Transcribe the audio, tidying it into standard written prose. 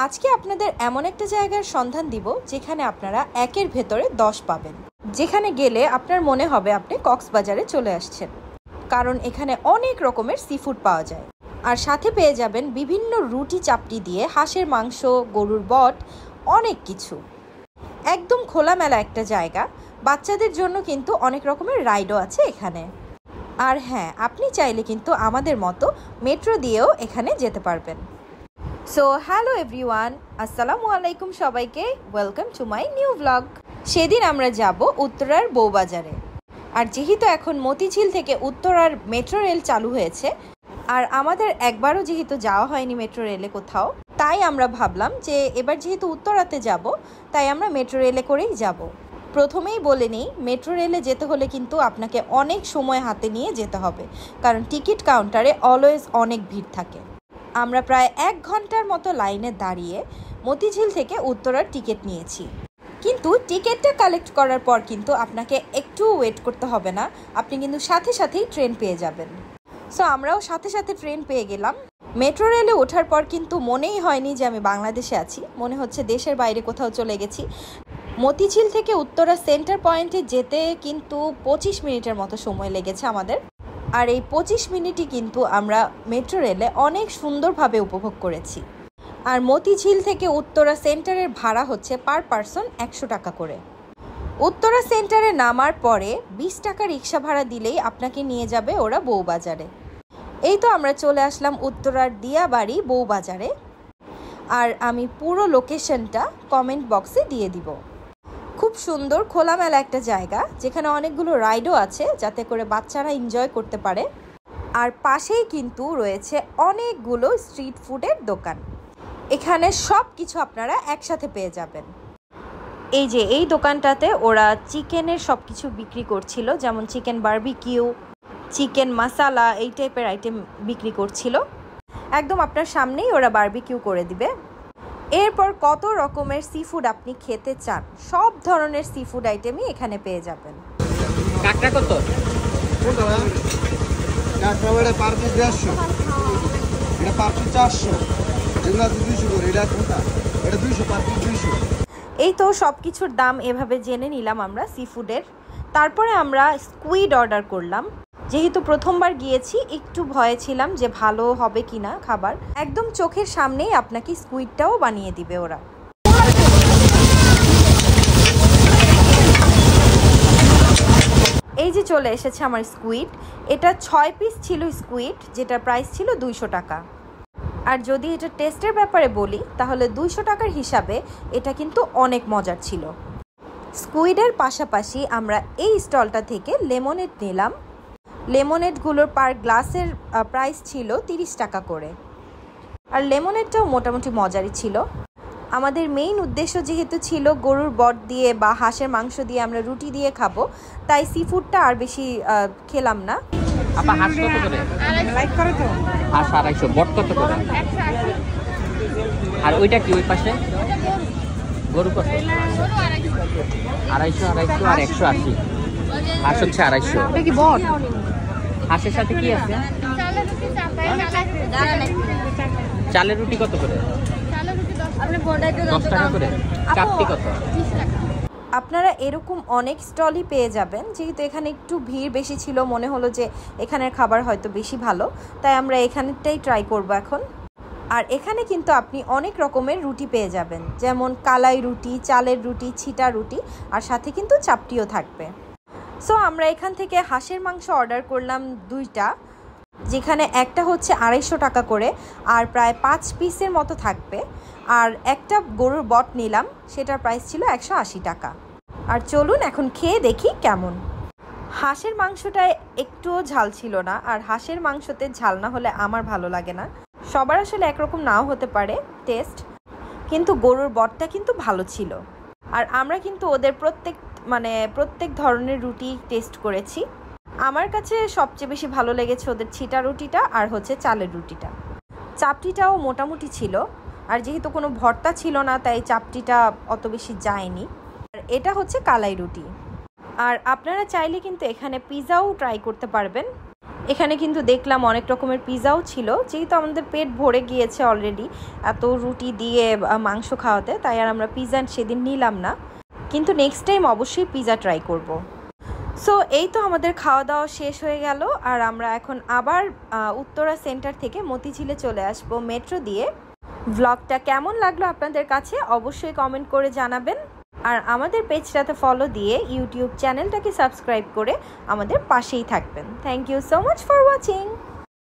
আজকে আপনাদের এমন একটা জায়গার সন্ধান দিব যেখানে আপনারা একের ভেতরে 10 পাবেন, যেখানে গেলে আপনার মনে হবে আপনি কক্সবাজারে চলে আসছেন, কারণ এখানে অনেক রকমের সিফুড পাওয়া যায়। আর সাথে পেয়ে যাবেন বিভিন্ন রুটি চাপটি দিয়ে হাঁসের মাংস, গরুর বট, অনেক কিছু। একদম খোলামেলা একটা জায়গা। বাচ্চাদের জন্য কিন্তু অনেক রকমের রাইডও আছে এখানে। আর হ্যাঁ, আপনি চাইলে কিন্তু আমাদের মতো মেট্রো দিয়েও এখানে যেতে পারবেন। সো হ্যালো এভরিওয়ান, আসসালামু আলাইকুম সবাইকে, welcome to my new blog. সেদিন আমরা যাব উত্তরার বউবাজারে। আর যেহেতু এখন মতিঝিল থেকে উত্তরার মেট্রো রেল চালু হয়েছে, আর আমাদের একবারও যেহেতু যাওয়া হয়নি মেট্রো রেলে কোথাও, তাই আমরা ভাবলাম যে এবার যেহেতু উত্তরাতে যাব, তাই আমরা মেট্রো রেলে করেই যাব। প্রথমেই বলে নিই, মেট্রো রেলে যেতে হলে কিন্তু আপনাকে অনেক সময় হাতে নিয়ে যেতে হবে, কারণ টিকিট কাউন্টারে অলওয়েজ অনেক ভিড় থাকে। আমরা প্রায় 1 ঘন্টার মতো লাইনে দাঁড়িয়ে মতিঝিল থেকে উত্তরার টিকিট নিয়েছি, কিন্তু টিকিটটা কালেক্ট করার পর কিন্তু আপনাকে একটু ওয়েট করতে হবে না, আপনি কিন্তু সাথে সাথেই ট্রেন পেয়ে যাবেন। সো আমরাও সাথে সাথে ট্রেন পেয়ে গেলাম। মেট্রো রেলে ওঠার পর কিন্তু মনেই হয়নি যে আমি বাংলাদেশে আছি, মনে হচ্ছে দেশের বাইরে কোথাও চলে গেছি। মতিঝিল থেকে উত্তরা সেন্টার পয়েন্টে যেতে কিন্তু 25 মিনিটের মতো সময় লেগেছে আমাদের। আর এই 25 মিনিটই কিন্তু আমরা মেট্রো রেলে অনেক সুন্দরভাবে উপভোগ করেছি। আর মতিঝিল থেকে উত্তরা সেন্টারের ভাড়া হচ্ছে পার পারসন 100 টাকা করে। উত্তরা সেন্টারে নামার পরে 20 টাকা রিক্সা ভাড়া দিলেই আপনাকে নিয়ে যাবে ওরা বউবাজারে। এই তো আমরা চলে আসলাম উত্তরার দিয়াবাড়ি বউবাজারে। আর আমি পুরো লোকেশনটা কমেন্ট বক্সে দিয়ে দিব। খুব সুন্দর খোলামেলা একটা জায়গা, যেখানে অনেকগুলো রাইডও আছে যাতে করে বাচ্চারা এনজয় করতে পারে। আর পাশেই কিন্তু রয়েছে অনেকগুলো স্ট্রিট ফুডের দোকান। এখানে সব কিছু আপনারা একসাথে পেয়ে যাবেন। এই যে এই দোকানটাতে ওরা চিকেনের সব কিছু বিক্রি করছিল, যেমন চিকেন বারবিকিউ, চিকেন মশালা, এই টাইপের আইটেম বিক্রি করছিল। একদম আপনার সামনেই ওরা বারবিকিউ করে দিবে। এরপর কত রকমের সিফুড আপনি খেতে চান, সব ধরনের সিফুড আইটেমই এখানে পেয়ে যাবেন। কাঁকড়া কত? কাঁকড়া এটা পার পিস 150, এটা পার পিস 400, এগুলো 200 করে, এটা কোনটা? এটা 200 পার পিস 200। এই তো সব কিছুর দাম এভাবে জেনে নিলাম আমরা সিফুডের। তারপরে আমরা স্কুইড অর্ডার করলাম। যেহেতু প্রথমবার গিয়েছি, একটু ভয়ে ছিলাম যে ভালো হবে কিনা খাবার। একদম চোখের সামনেই আপনাকে স্কুইডটাও বানিয়ে দিবে ওরা। এই যে চলে এসেছে আমার স্কুইড। এটা 6 পিস ছিল স্কুইড, যেটার প্রাইস ছিল 200 টাকা। আর যদি এটা টেস্টের ব্যাপারে বলি, তাহলে 200 টাকার হিসাবে এটা কিন্তু অনেক মজার ছিল। স্কুইডের পাশাপাশি আমরা এই স্টলটা থেকে লেমনেড নিলাম। লেমনেডগুলোর পার গ্লাসের প্রাইস ছিল 30 টাকা করে। আর লেমনেডটাও মোটামুটি মজারই ছিল। আমাদের মেইন উদ্দেশ্য যেহেতু ছিল গরুর বট দিয়ে বা হাঁসের মাংস দিয়ে আমরা রুটি দিয়ে খাবো, তাই সি ফুডটা আর বেশি খেলাম না। আপা হাঁস কত করে? লাইক করে তো। হাঁস 250, বট কত করে? 180। আর ওইটা কি ওই পাশে? গরু কত? গরু 250 আর 180। হাঁস হচ্ছে 250। এটা কি বট? হাঁসের সাথে কি আছে? চালের রুটি কত করে? চালের রুটি 10 টাকা করে। চাপটি কত? 30 টাকা। আপনারা এরকম অনেক স্টলই পেয়ে যাবেন। যেহেতু এখানে একটু ভিড় বেশি ছিল, মনে হলো যে এখানের খাবার হয়তো বেশি ভালো, তাই আমরা এখানেরটাই ট্রাই করব এখন। আর এখানে কিন্তু আপনি অনেক রকমের রুটি পেয়ে যাবেন, যেমন কালাই রুটি, চালের রুটি, ছিটা রুটি, আর সাথে কিন্তু চাপটিও থাকবে। সো আমরা এখান থেকে হাঁসের মাংস অর্ডার করলাম 2টা, যেখানে একটা হচ্ছে 250 টাকা করে আর প্রায় 5 পিসের মতো থাকবে। আর একটা গরুর বট নিলাম, সেটার প্রাইস ছিল 180 টাকা। আর চলুন এখন খেয়ে দেখি কেমন। হাঁসের মাংসটায় একটুও ঝাল ছিল না, আর হাঁসের মাংসতে ঝাল না হলে আমার ভালো লাগে না। সবার আসলে একরকম নাও হতে পারে টেস্ট, কিন্তু গরুর বটটা কিন্তু ভালো ছিল। আর আমরা কিন্তু ওদের প্রত্যেক ধরনের রুটি টেস্ট করেছি। আমার কাছে সবচেয়ে বেশি ভালো লেগেছে ওদের ছিটা রুটিটা আর হচ্ছে চালের রুটিটা। চাপটিটাও মোটামুটি ছিল, আর যেহেতু কোনো ভর্তা ছিল না, তাই চাপটিটা অত বেশি যায়নি। আর এটা হচ্ছে কালাই রুটি। আর আপনারা চাইলে কিন্তু এখানে পিৎজাও ট্রাই করতে পারবেন। এখানে কিন্তু দেখলাম অনেক রকমের পিৎজাও ছিল, যেহেতু আমাদের পেট ভরে গিয়েছে অলরেডি এত রুটি দিয়ে মাংস খাওয়াতে, তাই আর আমরা পিৎজা সেদিন নিলাম না, কিন্তু নেক্সট টাইম অবশ্যই পিৎজা ট্রাই করব। সো এই তো আমাদের খাওয়া দাওয়া শেষ হয়ে গেল, আর আমরা এখন আবার উত্তরা সেন্টার থেকে মতিঝিলে চলে আসবো মেট্রো দিয়ে। ব্লগটা কেমন লাগলো আপনাদের কাছে অবশ্যই কমেন্ট করে জানাবেন, আর আমাদের পেজটাতে ফলো দিয়ে ইউটিউব চ্যানেলটাকে সাবস্ক্রাইব করে আমাদের পাশেই থাকবেন। Thank you so much for watching.